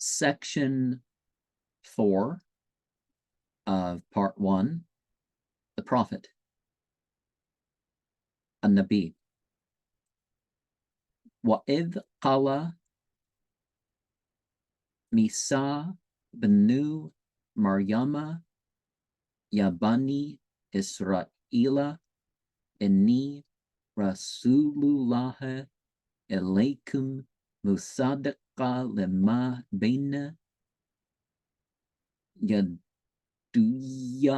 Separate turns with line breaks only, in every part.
section 4 of part 1, the prophet, النبي. وإذ قال ميسى بن مريم يا بني إسرائيل إني رسول الله إليكم مصدقا لما بين يدي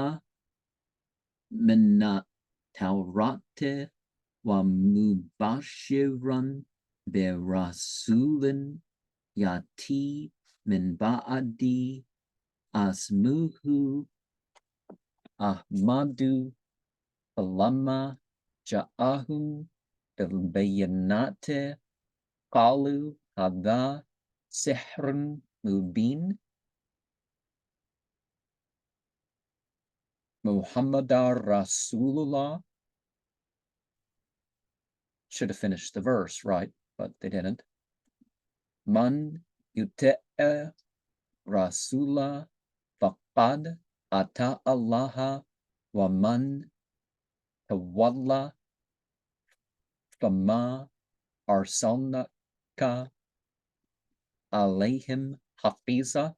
من التوراة ومبشرا برسول يأتي من بعدي اسمه أحمد. فلما جاءهم بالبينات قالوا هذا سحر مبين. Muhammad Rasulullah. Should have finished the verse, right? But they didn't. Man yuti'a Rasula faqad ata Allah wa man tawalla fama arsalnaka alayhim hafiza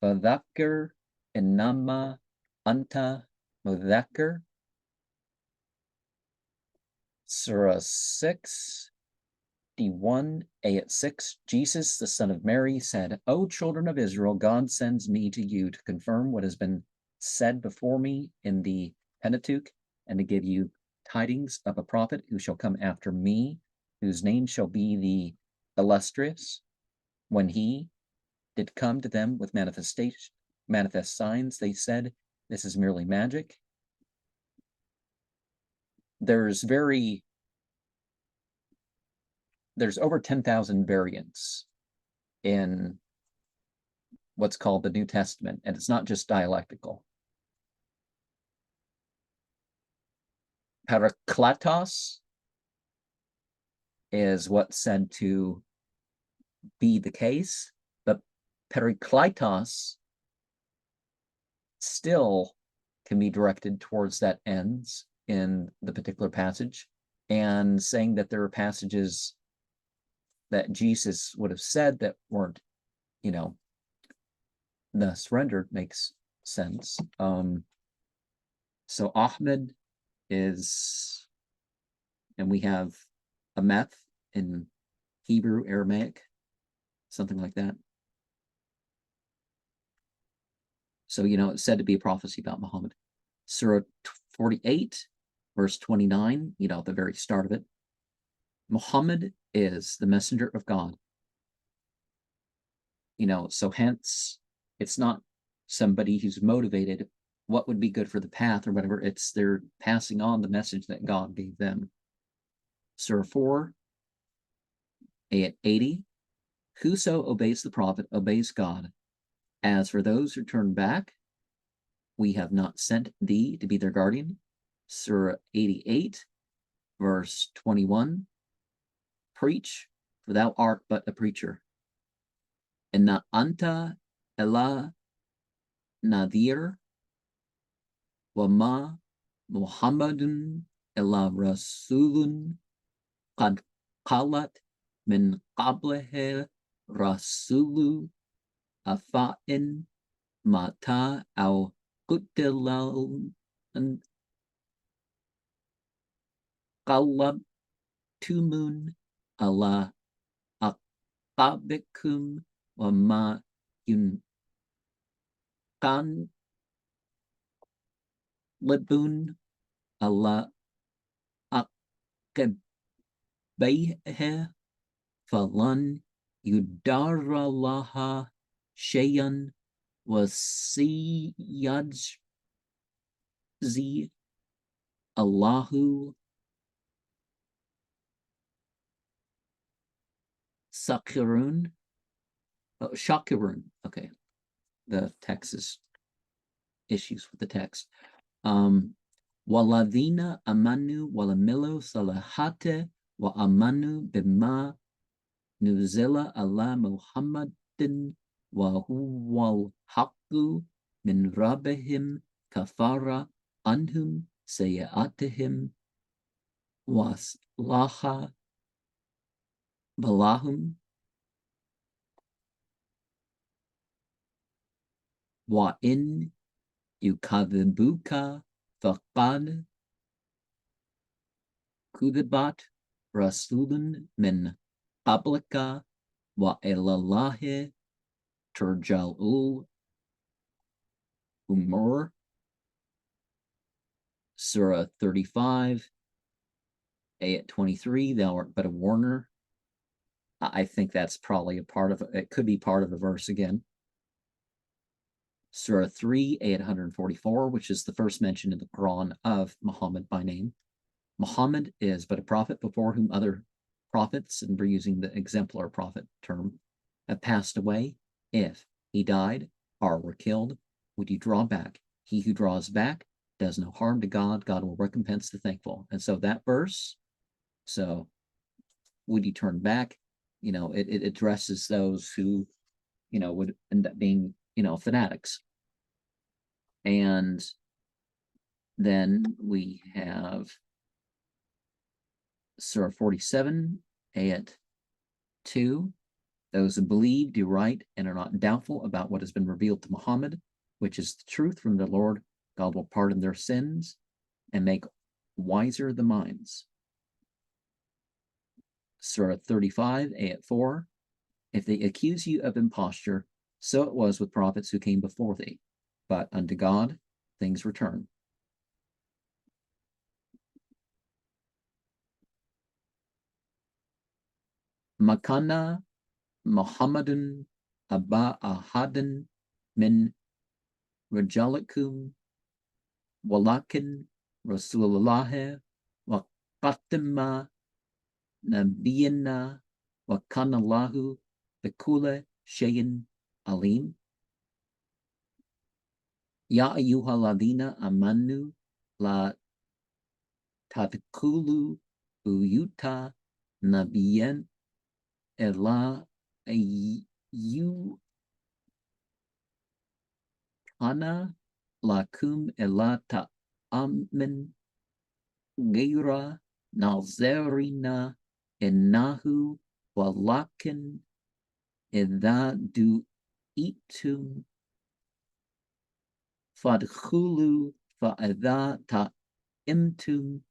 fadhakir innama anta mudhakkir. Surah 61, ayat 6, Jesus, the son of Mary, said, O children of Israel, God sends me to you to confirm what has been said before me in the Pentateuch, and to give you tidings of a prophet who shall come after me, whose name shall be the illustrious. When he did come to them with manifest signs, they said, this is merely magic. There's over 10,000 variants in what's called the New Testament, and it's not just dialectical. Parakletos is what's said to be the case, but Perikletos still can be directed towards that ends in the particular passage, and saying that there are passages that Jesus would have said that weren't, thus rendered makes sense. So Ahmed is, and we have a meth in Hebrew, Aramaic, something like that. So, it's said to be a prophecy about Muhammad. Surah 48, verse 29, at the very start of it. Muhammad is the messenger of God. So hence, it's not somebody who's motivated what would be good for the path or whatever. It's they're passing on the message that God gave them. Surah 4, ayat 80. Whoso obeys the prophet obeys God. As for those who turn back, we have not sent thee to be their guardian. Surah 88, verse 21. Preach, for thou art but a preacher. Inna anta illa nadhir, wa ma Muhammadun illa rasulun qad qalat min qablihi rasulu afa'in mata aw quttilal qalabtumun ala aqabikum wa ma yunqan libun ala aqabayha falan yudarallaha shayan wasiyajzi Allahu Shakirun. Okay. The text is issues with the text. Waladina amanu walamilu salahate wa amanu bima nuzila ala Muhammadin wa huwal haqqu min rabbihim kafara anhum sayyatihim waslaha balahum wa in yukadhibuka faqad kudhibat rasulun min qablika wa ilallahi turja'ul umur. Surah 35, ayat 23, thou art but a warner. I think that's probably a part of it. Could be part of a verse again. Surah 3, ayat 144, which is the first mention in the Quran of Muhammad by name. Muhammad is but a prophet before whom other prophets, and we're using the exemplar prophet term, have passed away. If he died or were killed, would you draw back? He who draws back does no harm to God. God will recompense the thankful. And so that verse, so would you turn back? It addresses those who, would end up being, fanatics. And then we have Surah 47, ayat 2. Those who believe, do right, and are not doubtful about what has been revealed to Muhammad, which is the truth from the Lord. God will pardon their sins and make wiser the minds. Surah 35, ayat 4. If they accuse you of imposture, so it was with prophets who came before thee, but unto God things return. Makana Muhammadun Aba Ahadan min Rajalikum Walakin Rasulullah wa Qatima Nabiyina wa Kanallahu Bikula Shayin Alim. Ya ayyuhaladina amanu la tadkhulu buyuta nabiyan illa ayu kana lakum illa ta'amin gaira nazarina innahu walakin idha du'itum fadkhulu fa'idha ta'imtum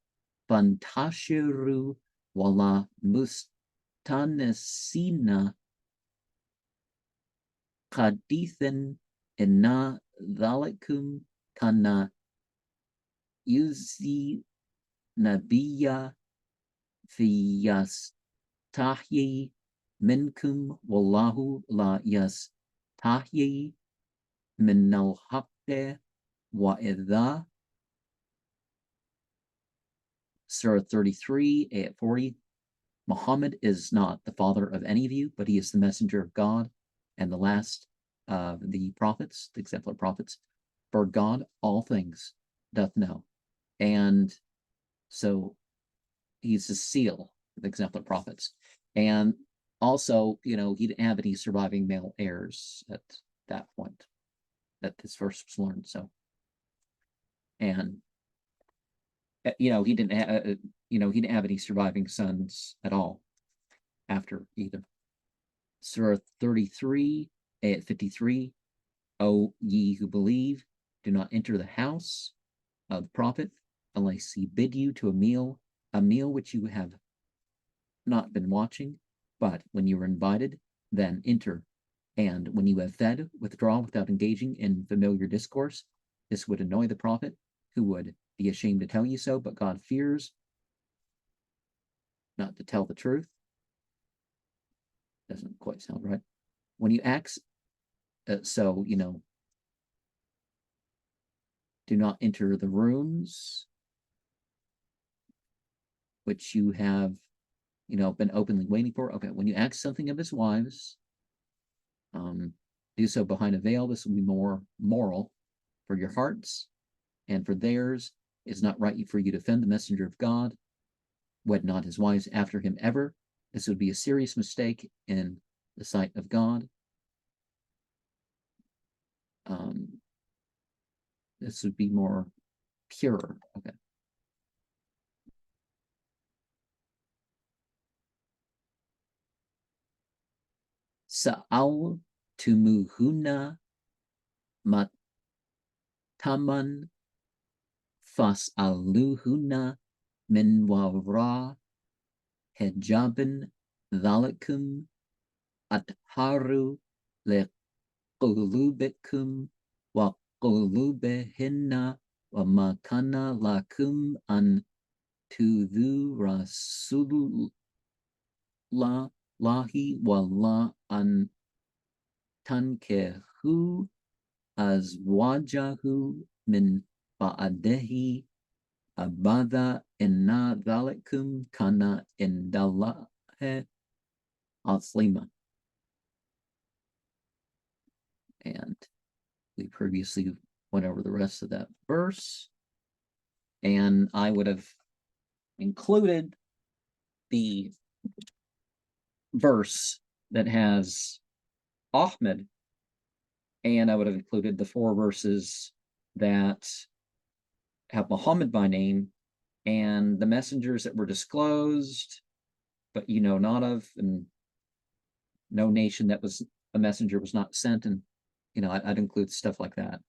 fantashiru wala mustanisina hadithan inna dhalikum kana yuzi nabiyya fi yastahyi minkum wallahu la yastahyi minnal haqqi wa idha. Surah 33, ayat 40. Muhammad is not the father of any of you, but he is the messenger of God and the last of the prophets, the exemplar prophets. For God all things doth know. And so he's the seal of the exemplar prophets. And also, he didn't have any surviving male heirs at that point that this verse was learned. So, and he didn't have, he didn't have any surviving sons at all after either. Surah 33, ayat 53. O ye who believe, do not enter the house of the prophet unless he bid you to a meal which you have not been watching, but when you are invited, then enter. And when you have fed, withdraw without engaging in familiar discourse. This would annoy the prophet, who would be ashamed to tell you so, but God fears not to tell the truth. Doesn't quite sound right. When you ask, do not enter the rooms which you have, been openly waiting for. Okay, when you ask something of his wives, do so behind a veil. This will be more moral for your hearts and for theirs. It's not right for you to offend the messenger of God. Wed not his wives after him ever. This would be a serious mistake in the sight of God. This would be more pure. Okay. Sa'al tumuhuna mataman fas'aluhuna min wara hijabin dhalikum atharu liqulubikum wa qulubihinna wa makana lakum an tudhu rasulullahi wallah an tankehu azwajahu min ba'dahi abada inna dhalikum kana indallahi aslima. And we previously went over the rest of that verse, and I would have included the verse that has Ahmed, and I would have included the 4 verses that have Muhammad by name, and the messengers that were disclosed, but you know not of, and no nation that was a messenger was not sent, and I'd include stuff like that.